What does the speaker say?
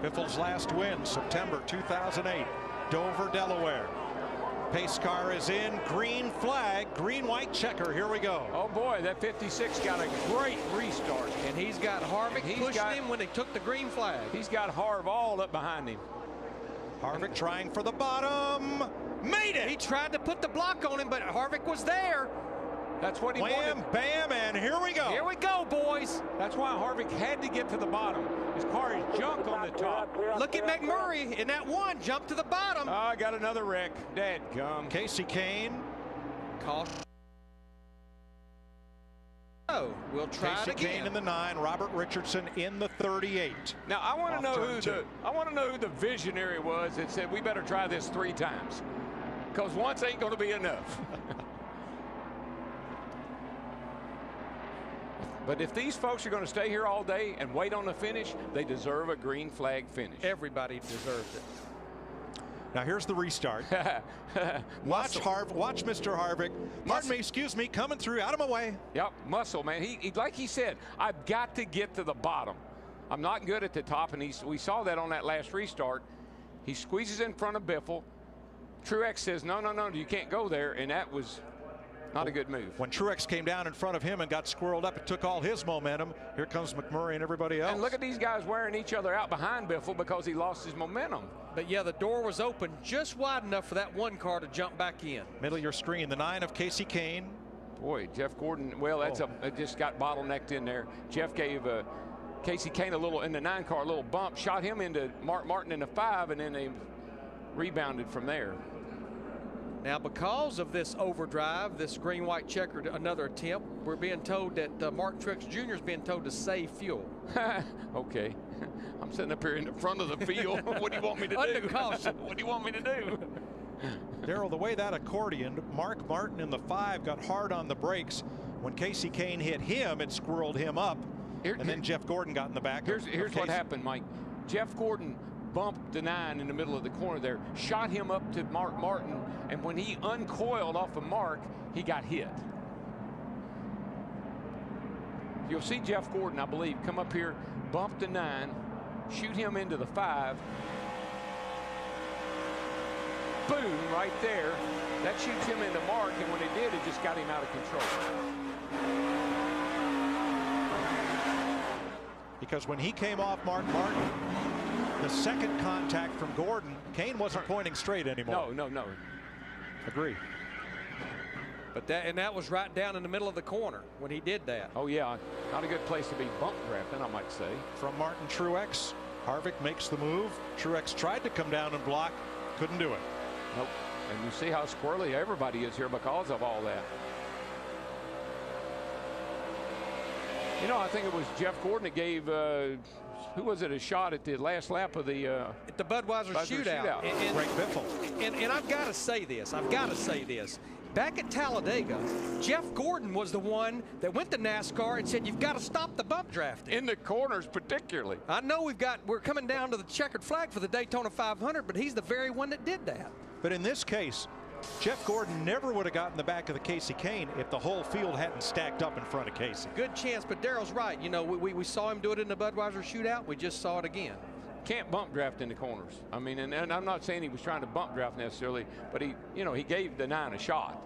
Biffle's last win, September 2008, Dover, Delaware. Pace car is in, green flag, green-white checker. Here we go. Oh boy, that 56 got a great restart. And he's got Harvick pushing him when he took the green flag. He's got Harv all up behind him. Harvick trying for the bottom. Made it! He tried to put the block on him, but Harvick was there. That's what he wanted. Wham, bam, and here we go. Here we go, boys. That's why Harvick had to get to the bottom. His car is junk on the top. Look at McMurray in that one, jumped to the bottom. Oh, I got another wreck. Dadgum. Casey Kane. Caution. Oh, we'll try Casey it again. Kane in the 9, Robert Richardson in the 38. Now I want to know who the visionary was that said we better try this 3 times, because once ain't going to be enough. But if these folks are going to stay here all day and wait on the finish, they deserve a green flag finish. Everybody deserves it. Now here's the restart. Watch Mr. Harvick. Pardon me, excuse me, coming through, out of my way. Yep, muscle, man. He like he said, I've got to get to the bottom. I'm not good at the top, and we saw that on that last restart. He squeezes in front of Biffle. Truex says, no, you can't go there, and that was not a good move. When Truex came down in front of him and got squirreled up, it took all his momentum. Here comes McMurray and everybody else. And look at these guys wearing each other out behind Biffle because he lost his momentum. But yeah, the door was open just wide enough for that one car to jump back in. Middle of your screen, the 9 of Casey Kane. Boy, Jeff Gordon, well, it just got bottlenecked in there. Jeff gave Casey Kane in the 9 car, a little bump, shot him into Mark Martin in the 5, and then they rebounded from there. Now, because of this overdrive, this green-white checkered, another attempt, we're being told that Mark Truex Jr. is being told to save fuel. Okay. I'm sitting up here in the front of the field. What do you want me to do? Under caution. What do you want me to do? Darrell, the way that accordioned, Mark Martin in the 5 got hard on the brakes. When Casey Kane hit him, it squirreled him up. And then Jeff Gordon got in the back. Here's what happened, Mike. Jeff Gordon bumped the 9 in the middle of the corner there, shot him up to Mark Martin, and when he uncoiled off of Mark, he got hit. You'll see Jeff Gordon, I believe, come up here, bump the 9, shoot him into the 5. Boom, right there. That shoots him into Mark, and when it did, it just got him out of control. Because when he came off Mark Martin, the second contact from Gordon, Kane wasn't pointing straight anymore. No. Agree. But that was right down in the middle of the corner when he did that. Oh yeah, not a good place to be bump drafting, I might say. From Martin Truex, Harvick makes the move. Truex tried to come down and block, couldn't do it. Nope. And you see how squirrely everybody is here because of all that. You know, I think it was Jeff Gordon that gave who was it, a shot at the last lap of the at the Budweiser shootout. Greg Biffle. And I've got to say this. Back at Talladega, Jeff Gordon was the one that went to NASCAR and said, you've got to stop the bump drafting. In the corners particularly. I know we're coming down to the checkered flag for the Daytona 500, but he's the very one that did that. But in this case, Jeff Gordon never would have gotten the back of the Casey Kane if the whole field hadn't stacked up in front of Casey. Good chance, but Darrell's right. You know, we saw him do it in the Budweiser shootout. We just saw it again. Can't bump draft in the corners. I mean, and I'm not saying he was trying to bump draft necessarily, but he gave the 9 a shot.